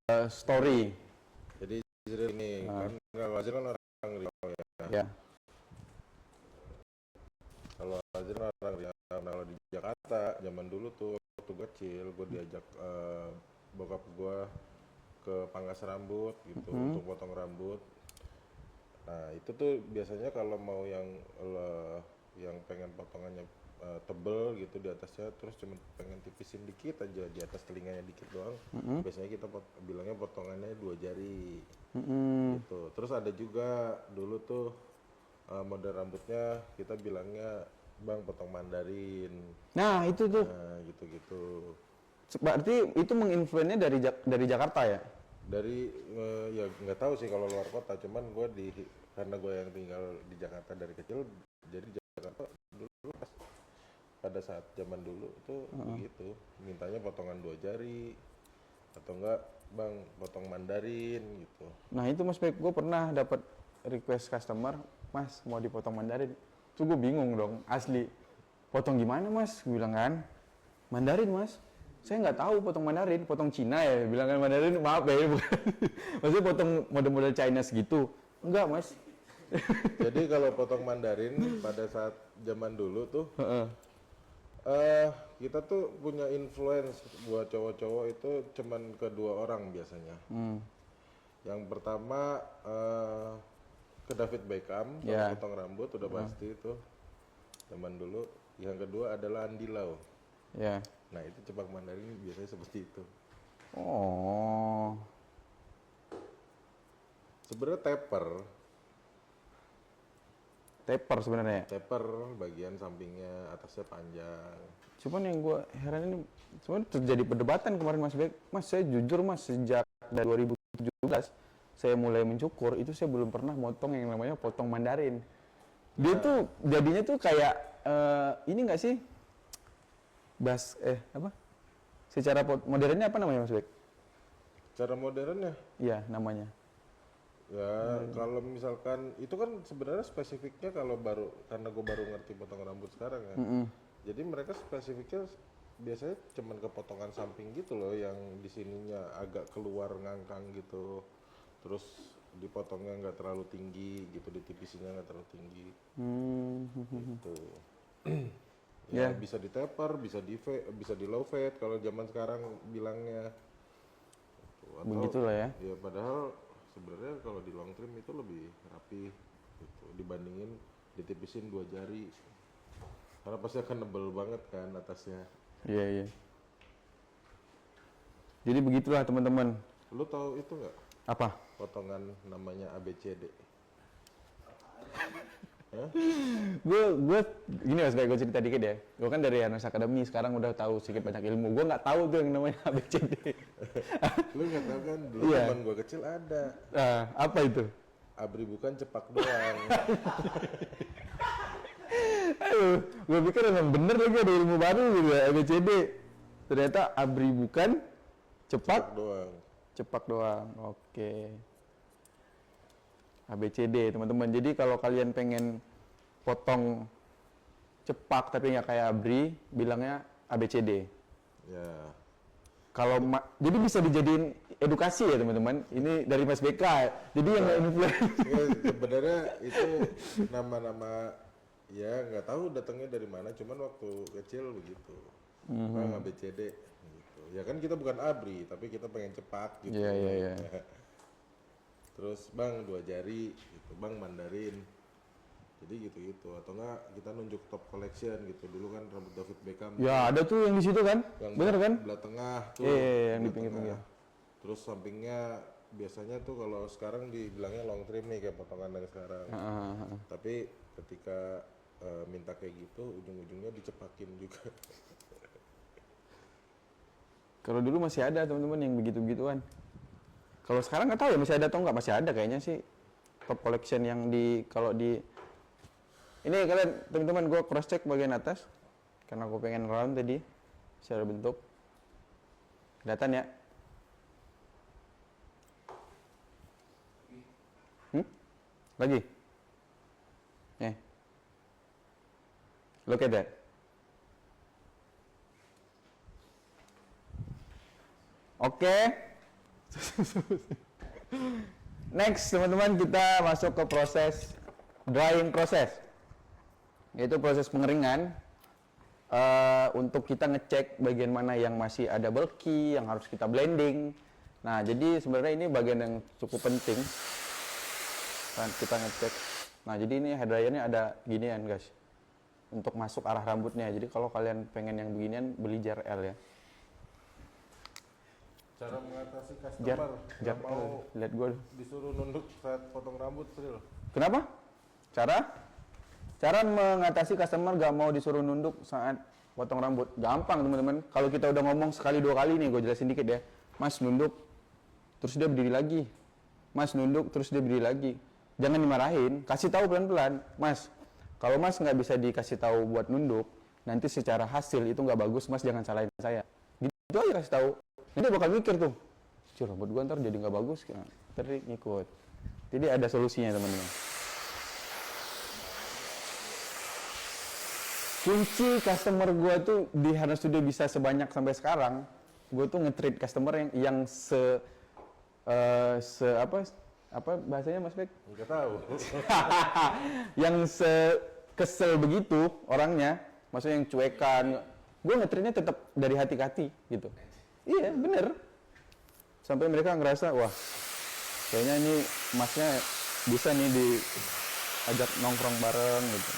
story. Jadi ini kan Azir kan orang Riau ya. Ya. Kalau Azir kan orang Riau. Nah, kalau di Jakarta zaman dulu tuh waktu kecil gue diajak bokap gue ke pangkas rambut gitu untuk potong rambut. Nah itu tuh biasanya kalau mau yang pengen potongannya tebel gitu di atasnya, terus cuma pengen tipisin dikit aja di atas telinganya dikit doang, biasanya kita bilangnya potongannya 2 jari gitu. Terus ada juga dulu tuh model rambutnya kita bilangnya bang potong Mandarin. Nah itu tuh. Nah gitu-gitu. Berarti itu menginfluennya dari Jakarta ya? Dari ya nggak tahu sih kalau luar kota, cuman karena gue yang tinggal di Jakarta dari kecil, jadi Jakarta dulu pada saat zaman dulu tuh begitu, mintanya potongan 2 jari atau enggak bang potong Mandarin gitu. Nah itu Mas Bek, gue pernah dapat request customer, Mas mau dipotong Mandarin. Tuh gue bingung dong, asli. Potong gimana Mas? Gue bilang kan, Mandarin Mas. Saya nggak tahu potong Mandarin, potong Cina ya. Bilang kan Mandarin, maaf ya, bukan. Maksudnya potong model-model Chinese gitu. Enggak Mas. Jadi kalau potong Mandarin pada saat zaman dulu tuh, kita tuh punya influence buat cowok-cowok itu cuman ke 2 orang biasanya. Yang pertama ke David Beckham, potong rambut udah pasti itu zaman dulu. Yang kedua adalah Andy Lau. Nah itu cepak Mandarin biasanya seperti itu. Oh. Sebenarnya taper Sebenarnya. Taper bagian sampingnya, atasnya panjang. Cuman yang gue heran ini, cuman terjadi perdebatan kemarin Mas Bek. Mas saya jujur Mas, sejak dari 2017 saya mulai mencukur, itu saya belum pernah motong yang namanya potong Mandarin. Dia tuh jadinya tuh kayak ini nggak sih? Apa? Secara modernnya apa namanya Mas Bek? Cara modernnya? Iya, namanya. Ya, kalau misalkan itu kan sebenarnya spesifiknya karena gue baru ngerti potong rambut sekarang ya. Jadi mereka spesifiknya biasanya cuman ke potongan samping gitu loh, yang di sininya agak keluar ngangkang gitu. Terus dipotongnya nggak terlalu tinggi gitu, ditipisinya nggak terlalu tinggi. Gitu. Ya bisa di taper, bisa di low fade kalau zaman sekarang bilangnya. Atau, begitulah ya. Ya padahal sebenarnya kalau di long trim itu lebih rapi gitu, dibandingin ditipisin 2 jari. Karena pasti akan nebel banget kan atasnya. Iya. Jadi begitulah teman-teman. Lu tahu itu nggak? Apa? Potongan namanya ABCD. Gue gini Mas, gue cerita dikit ya. Gue kan dari Anas Academy, sekarang udah tahu sedikit banyak ilmu. Gue nggak tahu tuh yang namanya ABCD. Lu nggak tahu kan? Dulu zaman gue kecil ada. Apa itu? Abri bukan cepak doang. Aduh, gue pikir emang bener lagi ada ilmu baru gitu ya, ABCD. Ternyata abri bukan cepak doang. Cepak doang. Oke. ABCD teman-teman. Jadi kalau kalian pengen potong cepak tapi nggak kayak abri, bilangnya ABCD. Ya. Kalau jadi bisa dijadiin edukasi ya teman-teman. Ini dari Mas BK. Jadi yang nggak influence. Ya, sebenarnya itu nama-nama ya nggak tahu datangnya dari mana. Cuman waktu kecil begitu. Bang ABCD. Gitu. Ya kan kita bukan abri, tapi kita pengen cepak gitu. Iya. Terus bang 2 jari, gitu. Bang Mandarin. Jadi gitu-gitu. Atau enggak kita nunjuk top collection gitu. Dulu kan rambut David Beckham. Ya ada tuh yang di situ kan? Yang bener kan? Belah tengah tuh. Iya, yang di pinggir-pinggir. Terus sampingnya biasanya tuh kalau sekarang dibilangnya long trim nih kayak potongan yang sekarang. Tapi ketika minta kayak gitu, ujung-ujungnya dicepakin juga. Kalau dulu masih ada teman-teman yang begitu-begituan. Kalau sekarang nggak tahu ya masih ada atau nggak, masih ada kayaknya sih top collection yang kalau di ini kalian teman-teman, gue cross check bagian atas karena gue pengen round tadi secara bentuk kelihatan ya. Lagi look at that. Oke. Next teman-teman, kita masuk ke proses drying proses, yaitu proses pengeringan. Untuk kita ngecek bagian mana yang masih ada bulky, yang harus kita blending. Nah, jadi sebenarnya ini bagian yang cukup penting saat kita ngecek. Nah, jadi ini hair dryernya ada ginian guys, untuk masuk arah rambutnya. Jadi kalau kalian pengen yang beginian, beli jar L ya. Cara mengatasi Jar customer nggak mau lihat gue. disuruh nunduk saat potong rambut, Sril. Kenapa? Cara mengatasi customer gak mau disuruh nunduk saat potong rambut. Gampang teman-teman. Kalau kita udah ngomong sekali dua kali nih, gue jelasin dikit ya. Mas nunduk, terus dia berdiri lagi. Mas nunduk, terus dia berdiri lagi. Jangan dimarahin, kasih tahu pelan-pelan. Mas, kalau mas nggak bisa dikasih tahu buat nunduk, nanti secara hasil itu nggak bagus, mas jangan salahin saya. Gitu aja kasih tahu. Nanti bakal mikir tuh, rambut gue ntar jadi nggak bagus, ntar dia ngikut. Jadi ada solusinya teman-teman. Kunci customer gue tuh di Hana Studio bisa sebanyak sampai sekarang, gue tuh nge-treat customer yang apa bahasanya Mas Bek? Nggak tahu. Yang kesel begitu orangnya, maksudnya yang cuekan. Gue nge-treatnya tetap dari hati ke hati gitu. Iya bener. Sampai mereka ngerasa wah kayaknya ini masnya bisa nih diajak nongkrong bareng gitu.